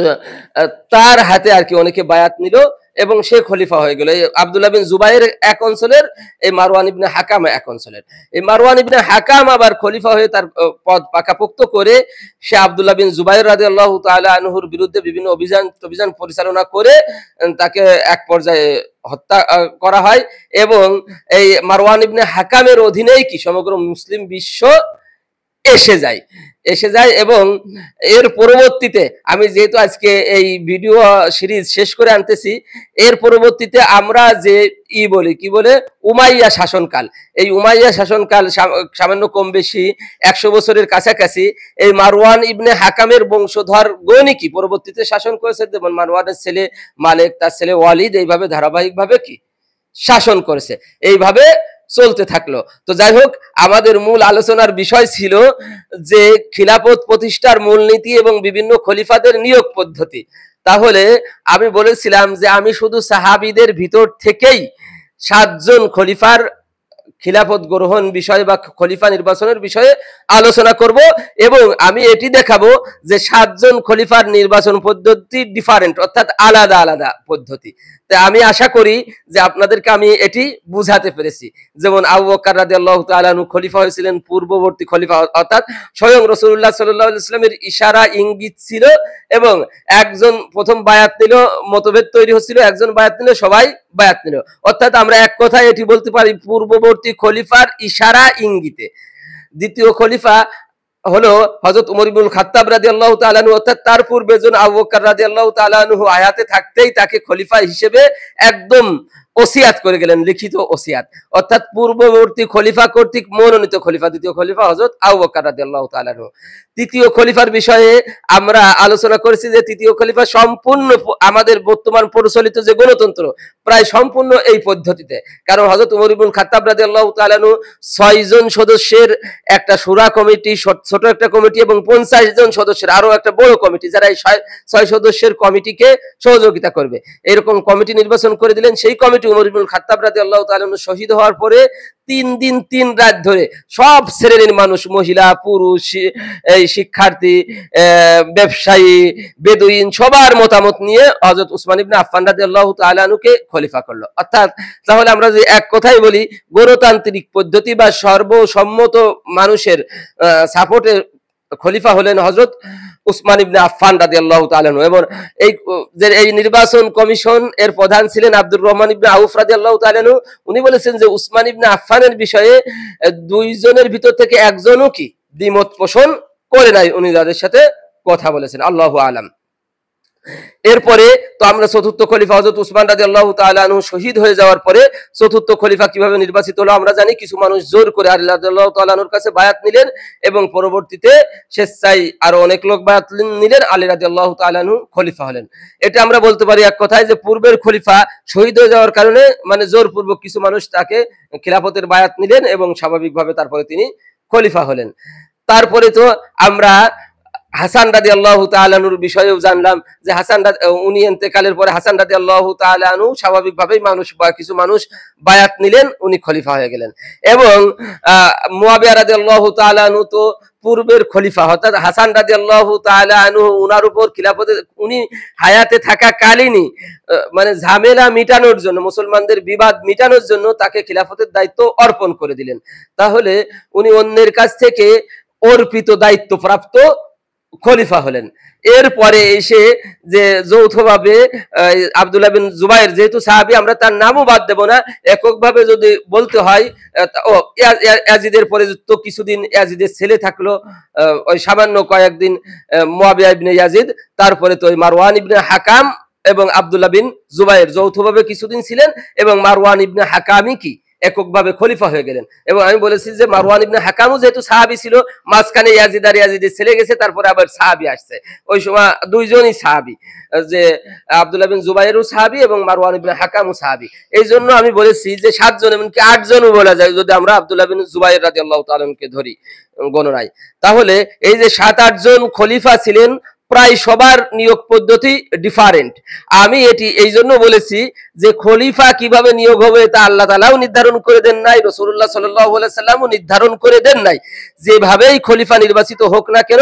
তার হাতে আর কি অনেকে বায়াত নিল, এবং সে খলিফা হয়ে গেল। এই আব্দুল্লাহ বিন জুবাইর এক অঞ্চলের, এই মারওয়ান ইবনে হাকাম এক অঞ্চলের। এই মারওয়ান ইবনে হাকাম আবার খলিফা হয়ে তার পদ পাকাপোক্ত করে সে আব্দুল্লাহ বিন জুবাইর রাদিয়াল্লাহু তাআলা আনহুর বিরুদ্ধে বিভিন্ন অভিযান পরিচালনা করে তাকে এক পর্যায়ে হত্যা করা হয়। এবং এই মারওয়ান ইবনে হাকামের অধীনেই কি সমগ্র মুসলিম বিশ্ব এসে যায়। এবং এর পরবর্তীতে, আমি যেহেতু আজকে এই ভিডিও সিরিজ শেষ করে আনতেছি, এর পরবর্তীতে আমরা যে কি বলে উমাইয়া শাসনকাল, এই উমাইয়া শাসনকাল সামান্য কম বেশি 100 বছরের কাছাকাছি এই মারওয়ান ইবনে হাকামের বংশধর গণই কি পরবর্তীতে শাসন করেছে। যেমন মারওয়ানের ছেলে মালিক, তার ছেলে ওয়ালিদ, এইভাবে ধারাবাহিকভাবে কি শাসন করেছে। এইভাবে চলতে থাকলো। তো যাই হোক, আমাদের মূল আলোচনার বিষয় ছিল যে খিলাফত প্রতিষ্ঠার মূলনীতি এবং বিভিন্ন খলিফাদের নিয়োগ পদ্ধতি। তাহলে আমি বলেছিলাম যে আমি শুধু সাহাবীদের ভিতর থেকেই 7 জন খলিফার খিলাফত গ্রহণ বিষয় বা খলিফা নির্বাচনের বিষয়ে আলোচনা করব, এবং আমি এটি দেখাবো যে 7 জন খলিফার নির্বাচন পদ্ধতি ডিফারেন্ট, অর্থাৎ আলাদা আলাদা পদ্ধতি। তাই আমি আশা করি যে আপনাদেরকে আমি এটি বুঝাতে পেরেছি। যেমন আবু বকর রাদিয়াল্লাহু তাআলা আনহু খলিফা হয়েছিলেন পূর্ববর্তী খলিফা, অর্থাৎ স্বয়ং রাসূলুল্লাহ সাল্লাল্লাহু আলাইহি ওয়াসাল্লামের ইশারা ইঙ্গিত ছিল, এবং একজন প্রথম বায়াত নিল, মতভেদ তৈরি হচ্ছিল, একজন বায়াত নিল, সবাই বায়াত নিল। অর্থাৎ আমরা এক কথায় এটি বলতে পারি পূর্ববর্তী খলিফার ইশারা ইঙ্গিতে। দ্বিতীয় খলিফা হলো হযরত ওমর ইবনুল খাত্তাব রাদিয়াল্লাহু তাআলা আনহু, অর্থাৎ তার পূর্বে জন আবু বকর রাদিয়াল্লাহু তাআলা আনহু হায়াতে থাকতেই তাকে খলিফা হিসেবে একদম ওসিয়াত করে গেলেন, লিখিত ওসিয়াত, অর্থাৎ পূর্ববর্তী খলিফা কর্তৃক মনোনীত খলিফা। দ্বিতীয় খলিফা হযরত আবু বকর রাদিয়াল্লাহু তাআলা আনহু। তৃতীয় খলিফার বিষয়ে আমরা আলোচনা করেছি যে তৃতীয় খলিফা সম্পূর্ণ আমাদের বর্তমান প্রচলিত যে গণতন্ত্র প্রায় সম্পূর্ণ এই পদ্ধতিতে। কারণ হযরত ওমর ইবনুল খাত্তাব রাদিয়াল্লাহু তাআলা আনহু 6 জন সদস্যের একটা শুরা কমিটি, ছোট একটা কমিটি, এবং 50 জন সদস্যের আরো একটা বড় কমিটি, যারা এই 6 সদস্যের কমিটিকে সহযোগিতা করবে, এরকম কমিটি নির্বাচন করে দিলেন। সেই কমিটি ওমর ইবনুল খাত্তাব রাদিয়াল্লাহু তাআলা আনহু শহীদ হওয়ার পরে 3 দিন 3 রাত ধরে সব শ্রেণীর মানুষ, মহিলা, পুরুষ, এই শিক্ষার্থী, ব্যবসায়ী, বেদুইন, সবার মতামত নিয়ে হযরত উসমান ইবনে আফফান রাদিয়াল্লাহু তাআলা আনহুকে খলিফা করলো। অর্থাৎ তাহলে আমরা যে এক কথাই বলি, গণতান্ত্রিক পদ্ধতি বা সর্বসম্মত মানুষের সাপোর্টে খলিফা হলেন হযরত উসমান ইবনে আফফান রাদিয়াল্লাহু তাআলা আনহু। এবং এই নির্বাচন কমিশন এর প্রধান ছিলেন আব্দুর রহমান ইবনে আউফ রাদিয়াল্লাহু তাআলা আনহু। উনি বলেছেন যে উসমান ইবনে আফফানের বিষয়ে দুইজনের ভিতর থেকে একজনও কি দ্বিমত পোষণ করে নাই, উনি যাদের সাথে কথা বলেছেন। আল্লাহু আলাম। এরপরে তো আমরা চতুর্থ খলিফা হযরত উসমান রাদিয়াল্লাহু তাআলা আনহু শহীদ হয়ে যাওয়ার পরে চতুর্থ খলিফা কিভাবে নির্বাচিত হলো আমরা জানি। কিছু মানুষ জোর করে আলী রাদিয়াল্লাহু তাআলা আনহুর কাছে বায়াত নিলেন এবং পরবর্তীতে স্বেচ্ছায় আরো অনেক লোক বায়াত নিলেন, আলী রাদিয়াল্লাহু তাআলা আনহু খলিফা হলেন। এটা আমরা বলতে পারি এক কথায় যে পূর্বের খলিফা শহীদ হয়ে যাওয়ার কারণে মানে জোরপূর্বক কিছু মানুষ তাকে খিলাফতের বায়াত নিলেন এবং স্বাভাবিকভাবে তারপরে তিনি খলিফা হলেন। তারপরে তো আমরা হাসান রাদিয়াল্লাহু তাআলা আনহুর বিষয়েও জানলাম যে উনি ইন্তেকালের পরে হাসান রাদিয়াল্লাহু তাআলা আনহু স্বাভাবিকভাবেই কিছু মানুষ বায়াত নিলেন, উনি খলিফা হয়ে গেলেন। এবং মুয়াবিয়া রাদিয়াল্লাহু তাআলা আনহু তো পূর্বের খলিফা, অর্থাৎ হাসান রাদিয়াল্লাহু তাআলা আনহু উনার উপর খিলাফতে উনি হায়াতে থাকাকালীনই মানে ঝামেলা মিটানোর জন্য, মুসলমানদের বিবাদ মিটানোর জন্য তাকে খিলাফতের দায়িত্ব অর্পণ করে দিলেন। তাহলে উনি অন্যের কাছ থেকে অর্পিত দায়িত্ব প্রাপ্ত খলিফা হলেন। এরপরে এসে যে যৌথভাবে আব্দুল্লাহ বিন জুবাইর, যেহেতু সাহাবী আমরা তার নামও বাদ দেব না, এককভাবে যদি বলতে হয় ইয়াজিদের পরে তো কিছুদিন ইয়াজিদের ছেলে থাকলো, ওই সামান্য কয়েকদিন মুয়াবিয়া ইবনে ইয়াজিদ, তারপরে তো ওই মারওয়ান ইবনে হাকাম এবং আব্দুল্লাহ বিন জুবাইর যৌথভাবে কিছুদিন ছিলেন এবং মারওয়ান ইবনে হাকামই কি এককভাবে খলিফা হয়ে গেলেন। এবং আমি বলেছি যে মারওয়ান ইবনে হাকামও যেহেতু সাহাবী ছিল, মাঝখানে ইয়াজিদ আর ইয়াজিদের ছেলে গেছে, তারপরে আবার সাহাবী আসছে, ওই সময় দুইজনই সাহাবী, যে আব্দুল্লাহ বিন জুবাইরও সাহাবী এবং মারওয়ান ইবনে হাকামও সাহাবী। এই জন্য আমি বলেছি যে 7 জন এমনকি 8 জনও বলা যায় যদি আমরা আব্দুল্লাহ বিন জুবাইর রাদিয়াল্লাহু তাআলা আনহুকে ধরি গণনায়। তাহলে এই যে 7-8 জন খলিফা ছিলেন, প্রায় সবার নিয়োগ পদ্ধতি ডিফারেন্ট। আমি এটি এই জন্য বলেছি যে খলিফা কিভাবে নিয়োগ হবে তা আল্লাহ তাআলাও নির্ধারণ করে দেন নাই, রাসূলুল্লাহ সাল্লাল্লাহু আলাইহি সাল্লামও নির্ধারণ করে দেন নাই। যেভাবেই খলিফা নির্বাচিত হোক না কেন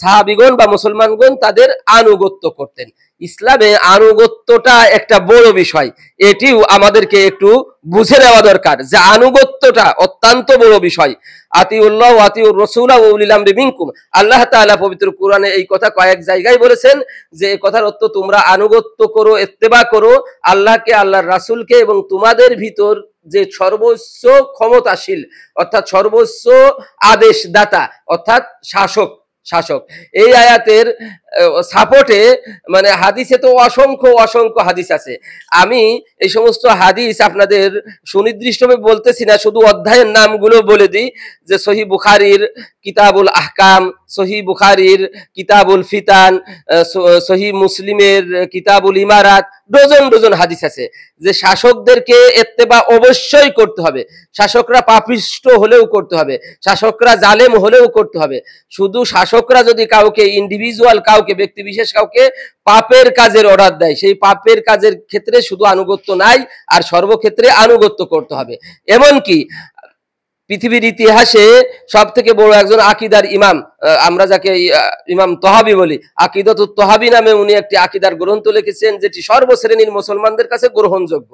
সাহাবীগণ বা মুসলমানগণ তাদের আনুগত্য করতেন। ইসলামে আনুগত্যটা একটা বড় বিষয়, এটিও আমাদেরকে একটু বুঝে নেওয়া দরকার যে আনুগত্যটা অত্যন্ত বড় বিষয়। আতিউল্লাহ ওয়া আতিউর রাসূল ওয়া উলিল আমরি মিনকুম, আল্লাহ তাআলা পবিত্র কোরআনে এই কথা কয়েক জায়গায় বলেছেন যে এই কথার অর্থ তোমরা আনুগত্য করো, ইত্তেবা করো আল্লাহকে, আল্লাহর রাসূলকে এবং তোমাদের ভিতর যে সর্বোচ্চ ক্ষমতাশীল অর্থাৎ সর্বোচ্চ আদেশদাতা অর্থাৎ শাসক। এই আয়াতের সাপোর্টে মানে হাদিসে তো অসংখ্য হাদিস আছে। আমি এই সমস্ত হাদিস আপনাদের সুনির্দিষ্টভাবে বলতেছি না, শুধু অধ্যায়ের নামগুলো বলে দিই যে সহিহ বুখারীর কিতাবুল আহকাম, সহিহ বুখারীর কিতাবুল ফিতান, সহিহ মুসলিমের কিতাবুল ইমারাত, ডজন হাদিস আছে যে শাসকদেরকে ইত্তেবা অবশ্যই করতে হবে। শাসকরা পাপিষ্ট হলেও করতে হবে, শাসকরা জালেম হলেও করতে হবে। শুধু শাসকরা যদি কাউকে ইন্ডিভিজুয়াল কাউকে ব্যক্তি বিশেষ কাউকে পাপের কাজের অর্ডার দেয়, সেই পাপের কাজের ক্ষেত্রে শুধু আনুগত্য নাই, আর সর্বক্ষেত্রে আনুগত্য করতে হবে। এমনকি পৃথিবীর ইতিহাসে সব থেকে বড় একজন আকিদার ইমাম, আমরা যাকে ইমাম তহাবি বলি, আকিদাতুত তহাবি নামে উনি একটি আকিদার গ্রন্থ লিখেছেন যেটি সর্বশ্রেণীর মুসলমানদের কাছে গ্রহণযোগ্য।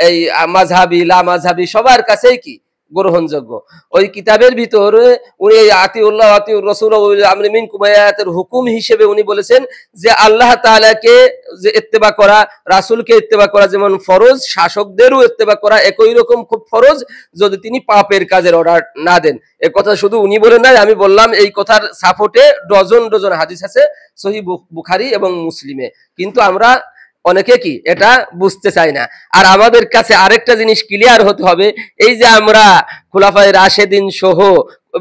এই মাযহাবি লা মাযহাবি সবার কাছেই কি গ্রহণযোগ্য। ওই কিতাবের ভিতরে উনি আতিউল্লাহ আতিউর রাসূল ওয়া উলিল আমরি মিনকুম আয়াতের হুকুম হিসেবে উনি বলেছেন যে আল্লাহ তাআলাকে যে ইত্তেবা করা, রাসূলকে ইত্তেবা করা যেমন ফরজ, শাসকদেরও ইত্তেবা করা একই রকম খুব ফরজ, যদি তিনি পাপের কাজের অর্ডার না দেন। এই কথা শুধু উনি বলেন নাই, আমি বললাম এই কথার সাপোর্টে ডজন হাদিস আছে সহিহ বুখারী এবং মুসলিমে, কিন্তু আমরা অনেকে কি এটা বুঝতে চাই না। আর আমাদের কাছে আরেকটা জিনিস ক্লিয়ার হতে হবে, এই যে আমরা খুলাফায়ে রাশেদিন সহ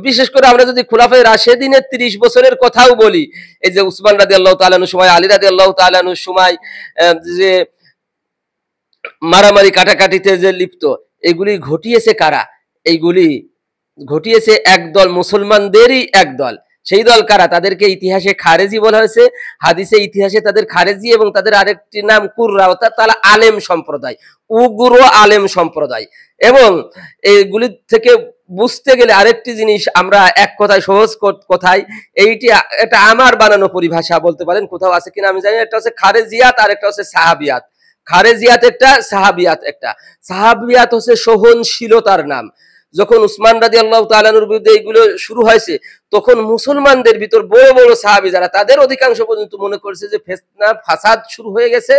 বিশেষ করে আমরা যদি খুলাফায়ে রাশেদিনের 30 বছরের কথাও বলি, এই যে উসমান রাদিয়াল্লাহু তাআলা আনহু সময়, আলী রাদিয়াল্লাহু তাআলা আনহু সময় যে মারামারি কাটাকাটিতে যে লিপ্ত, এগুলি ঘটিয়েছে কারা? এইগুলি ঘটিয়েছে একদল, মুসলমানদেরই একদল। সেই দল কারা? তাদেরকে ইতিহাসে খারেজি বলা হয়েছে, হাদিসে ইতিহাসে তাদের খারেজি, এবং তাদের আরেকটি নাম কুররা, অর্থাৎ তারা আলেম সম্প্রদায়, উগ্র আলেম সম্প্রদায়। এবং এইগুলি থেকে বুঝতে গেলে আরেকটি জিনিস আমরা এক কথায়, সহজ কথায়, এইটি এটা আমার বানানো পরিভাষা বলতে পারেন, কোথাও আছে কিনা আমি জানি না। একটা হচ্ছে খারেজিয়াত আর একটা হচ্ছে সাহাবিয়াত। খারেজিয়াত একটা, সাহাবিয়াত একটা। সাহাবিয়াত হচ্ছে সহনশীলতার নাম। যখন উসমান রাদিয়াল্লাহু তাআলা আনহুর বিরুদ্ধে এইগুলো শুরু হয়েছে, তখন মুসলমানদের ভিতর বড় বড় সাহাবী যারা, তাদের অধিকাংশ পর্যন্ত মনে করছে যে ফিতনা ফাসাদ শুরু হয়ে গেছে,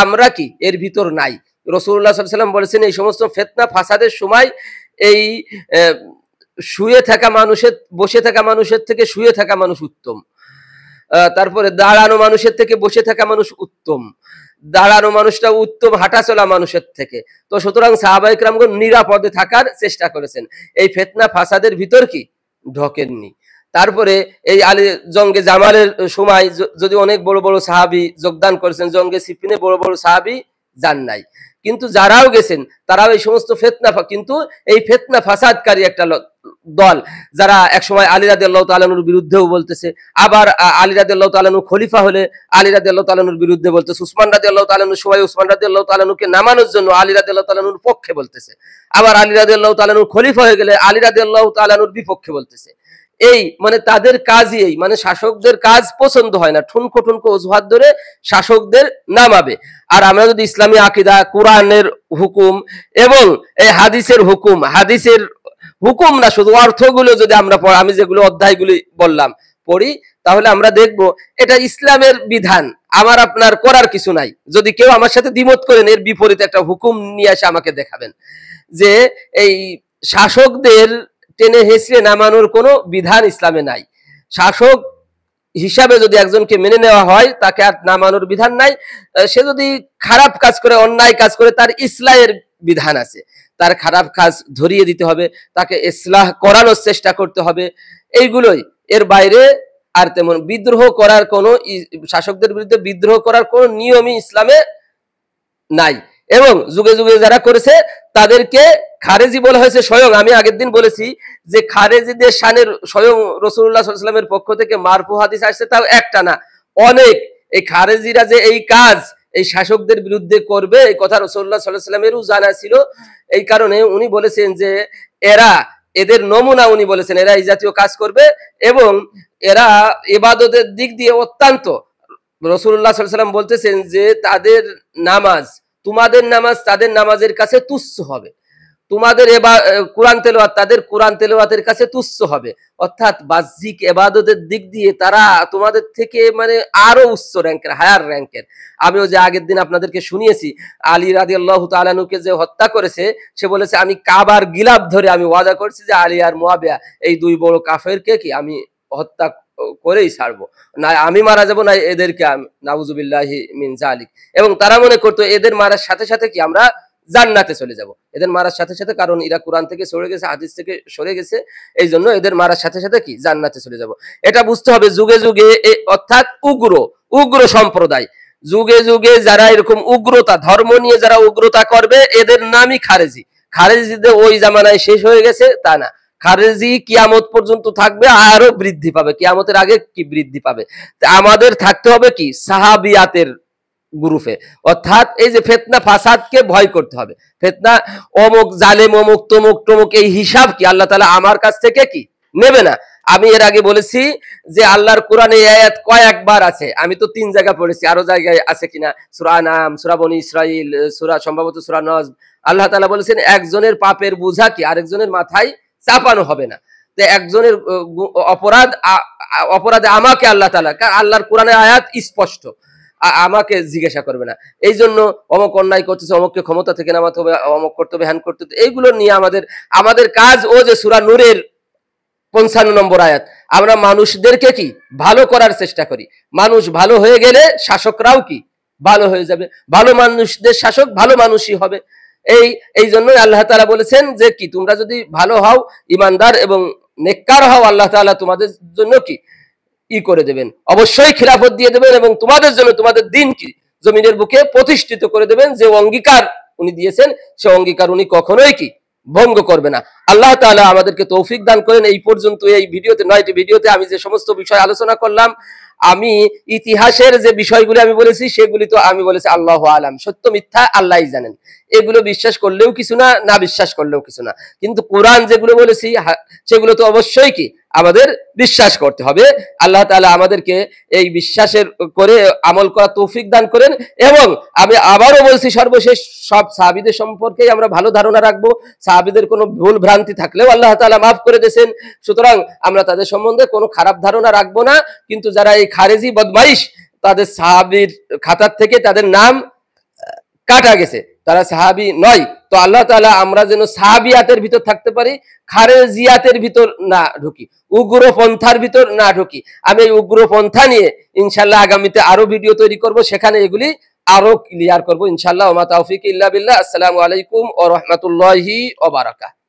আমরা কি এর ভিতর নাই। রাসূলুল্লাহ সাল্লাল্লাহু আলাইহি ওয়াসাল্লাম বলেছেন, এই সমস্ত ফিতনা ফাসাদের সময় এই শুয়ে থাকা মানুষের, বসে থাকা মানুষের থেকে শুয়ে থাকা মানুষ উত্তম। তারপরে দাঁড়ানো মানুষের থেকে বসে থাকা মানুষ উত্তম, দাঁড়ানো মানুষটা উত্তম হাঁটা চলা মানুষের থেকে। তো সুতরাং সাহাবায়ে কেরামগণ নিরাপদে থাকার চেষ্টা করেছেন, এই ফিতনা ফাসাদের ভিতর কি ঢোকেননি। তারপরে এই আলী জঙ্গে জামালের সময় যদি অনেক বড় বড় সাহাবী যোগদান করেছেন, জঙ্গে সিফিনে বড় বড় সাহাবী যান নাই, কিন্তু যারাও গেছেন তারাও এই সমস্ত ফিতনা, কিন্তু এই ফিতনা ফাসাদকারী একটা দল, যারা একসময় আলী রাদিয়াল্লাহু তাআলা আনহুর বিরুদ্ধেও বলতেছে, আবার আলী রাদিয়াল্লাহু তাআলা আনহু খলিফা হলে আলী রাদিয়াল্লাহু তাআলা আনহুর বিরুদ্ধে বলতেছে, উসমান রাদিয়াল্লাহু তাআলা আনহুর সময় উসমান রাদিয়াল্লাহু তাআলা আনহুকে নামানোর জন্য আলী রাদিয়াল্লাহু তাআলা আনহুর পক্ষে বলতেছে, আবার আলী রাদিয়াল্লাহু তাআলা আনহু খলিফা হয়ে গেলে আলী রাদিয়াল্লাহু তাআলা আনহুর বিপক্ষে বলতেছে। এই মানে তাদের কাজই এই, মানে শাসকদের কাজ পছন্দ হয় না, ঠুনকো ঠুনকো অজুহাত ধরে শাসকদের নামাবে। আর আমরা যদি ইসলামী আকীদা, কোরআনের হুকুম এবং এই হাদিসের হুকুম, হাদিসের হুকুম না শুধু অর্থগুলো যদি আমরা আমি যেগুলো অধ্যায়গুলি বললাম পড়ি, তাহলে আমরা দেখব এটা ইসলামের বিধান, আমার আপনার করার কিছু নাই। যদি কেউ আমার সাথে দ্বিমত করেন, এর বিপরীতে একটা হুকুম নিয়ে এসে আমাকে দেখাবেন যে এই শাসকদের টেনে হেসড়ে নামানোর কোনো বিধান ইসলামে নাই। শাসক হিসাবে যদি একজনকে মেনে নেওয়া হয়, তাকে আর নামানোর বিধান নাই। সে যদি খারাপ কাজ করে, অন্যায় কাজ করে, তার ইসলাহের বিধান আছে, তার খারাপ কাজ ধরিয়ে দিতে হবে, তাকে ইসলাহ করানোর চেষ্টা করতে হবে, এইগুলোই। এর বাইরে আর তেমন বিদ্রোহ করার কোনো, শাসকদের বিরুদ্ধে বিদ্রোহ করার কোনো নিয়মই ইসলামে নাই। এবং যুগে যুগে যারা করেছে তাদেরকে খারেজি বলা হয়েছে। স্বয়ং আমি আগের দিন বলেছি যে খারেজিদের শানের স্বয়ং রাসূলুল্লাহ সাল্লাল্লাহু আলাইহি ওয়াসাল্লামের পক্ষ থেকে মারফু হাদিস আসছে, তাও একটা না অনেক। এই খারেজিরা যে এই কাজ এই শাসকদের বিরুদ্ধে করবে, এই কথা রাসূলুল্লাহ সাল্লাল্লাহু আলাইহি ওয়াসাল্লামেরও জানা ছিল। এই কারণে উনি বলেছেন যে এরা, এদের নমুনা উনি বলেছেন, এরা এই জাতীয় কাজ করবে এবং এরা ইবাদতের দিক দিয়ে অত্যন্ত, রাসূলুল্লাহ সাল্লাল্লাহু আলাইহি ওয়াসাল্লাম বলতেছেন যে তাদের নামাজ তোমাদের নামাজ তাদের নামাজের কাছে তুচ্ছ হবে, তোমাদের কোরআন তেলাওয়াত তাদের কোরআন তেলাওয়াতের কাছে তুচ্ছ হবে। অর্থাৎ বাহ্যিক ইবাদতের দিক দিয়ে তারা তোমাদের থেকে মানে আরো উচ্চ র‍্যাঙ্কের, হায়ার র‍্যাঙ্কের। আমিও যে আগের দিন আপনাদেরকে শুনিয়েছি, আলী রাদিয়াল্লাহু তাআলা আনহুকে যে হত্যা করেছে, সে বলেছে আমি কাবার গিলাফ ধরে আমি ওয়াদা করছি যে আলী আর মুয়াবিয়া এই দুই বড় কাফেরকে কি আমি হত্যা করেই ছাড়বো, না আমি মারা যাব না এদেরকে, নাউজুবিল্লাহি মিন যালিক। এবং তারা মনে করতো এদের মারার সাথে সাথে কি আমরা জান্নাতে চলে যাব, এদের মারার সাথে সাথে, কারণ এরা কোরআন থেকে সরে গেছে, হাদিস থেকে সরে গেছে, এই জন্য এদের মারার সাথে সাথে কি জান্নাতে চলে যাব। এটা বুঝতে হবে। যুগে যুগে অর্থাৎ উগ্র সম্প্রদায়, যুগে যুগে যারা এরকম উগ্রতা, ধর্ম নিয়ে যারা উগ্রতা করবে, এদের নামই খারেজি। খারেজিদের ওই জামানায় শেষ হয়ে গেছে তা না, খারেজি কিয়ামত পর্যন্ত থাকবে, আরো বৃদ্ধি পাবে, কিয়ামতের আগে কি বৃদ্ধি পাবে। আমাদের থাকতে হবে কি সাহাবিয়াতের গ্রুপে, অর্থাৎ এই যে ফিতনা ফাসাদকে ভয় করতে হবে। ফিতনা অমুক জালেম, অমুক তমুক টমুক, এই হিসাব কি আল্লাহ তাআলা আমার কাছ থেকে কি নেবে না। আমি এর আগে বলেছি যে আল্লাহর কোরআনে আয়াত কয়েকবার আছে, আমি তো 3 জায়গা পড়েছি, আরো জায়গায় আছে কিনা, সূরা নাম, সূরা বনী ইসরাইল, সূরা সম্ভবত সূরা নজম। আল্লাহ তাআলা বলেছেন একজনের পাপের বোঝা কি আরেকজনের মাথায় চাপানো হবে না। তো একজনের অপরাধে আমাকে আল্লাহ তাআলা, আল্লাহর কোরআনের আয়াত স্পষ্ট, আমাকে জিজ্ঞাসা করবে না। এই জন্য অমুক অন্যায় করতেছে, অমুককে ক্ষমতা থেকে নামাতে হবে, অমুক করতে হবে, হ্যান করতে হবে, এইগুলো নিয়ে আমাদের কাজ। ও যে সূরা নূরের 55 নম্বর আয়াত, আমরা মানুষদেরকে কি ভালো করার চেষ্টা করি, মানুষ ভালো হয়ে গেলে শাসকরাও কি ভালো হয়ে যাবে, ভালো মানুষদের শাসক ভালো মানুষই হবে। এই জন্যই আল্লাহ তাআলা বলেছেন যে কি তোমরা যদি ভালো হও, ইমানদার এবং নেককার হও, আল্লাহ তাআলা তোমাদের জন্য কি করে দেবেন, অবশ্যই খিলাফত দিয়ে দেবেন এবং তোমাদের জন্য তোমাদের দিন কি জমিনের বুকে প্রতিষ্ঠিত করে দেবেন। যে অঙ্গীকার উনি দিয়েছেন, সে অঙ্গীকার উনি কখনোই কি ভঙ্গ করবে না। আল্লাহ তাআলা আমাদেরকে তৌফিক দান করেন। এই পর্যন্ত এই ভিডিওতে 9টি ভিডিওতে আমি যে সমস্ত বিষয় আলোচনা করলাম, আমি ইতিহাসের যে বিষয়গুলি আমি বলেছি সেগুলি তো আমি বলেছি আল্লাহু আলাম, সত্য মিথ্যা আল্লাহই জানেন। এগুলো বিশ্বাস করলেও কিছু না, না বিশ্বাস করলেও কিছু না। কিন্তু কোরআন যেগুলো বলেছি সেগুলো তো অবশ্যই কি আমাদের বিশ্বাস করতে হবে। আল্লাহ তাআলা আমাদেরকে এই বিশ্বাসের করে আমল করা তৌফিক দান করেন। এবং আমি আবারও বলছি, সর্বশেষ সব সাহাবীদের সম্পর্কেই আমরা ভালো ধারণা রাখবো। সাহাবীদের কোনো ভুল ভ্রান্তি থাকলেও আল্লাহ তাআলা মাফ করে দিয়েছেন, সুতরাং আমরা তাদের সম্বন্ধে কোনো খারাপ ধারণা রাখবো না। কিন্তু যারা এই খারেজি বদমাইশ, তাদের সাহাবীর খাতার থেকে তাদের নাম কাটা গেছে, তারা সাহাবী নয়। তো আল্লাহ তাআলা আমরা যেন সাহাবিয়াতের ভিতর থাকতে পারি, খারেজিয়াতের ভিতর না ঢুকি, উগ্রপন্থার ভিতর না ঢুকি। আমি এই উগ্রপন্থা নিয়ে ইনশাআল্লাহ আগামীতে আরো ভিডিও তৈরি করব, সেখানে এগুলি আরো ক্লিয়ার করব ইনশাআল্লাহ। ওয়া মা তাওফিক ইল্লা বিল্লাহ। আসসালামু আলাইকুম ওয়া রাহমাতুল্লাহি ওয়া বারাকাতুহু।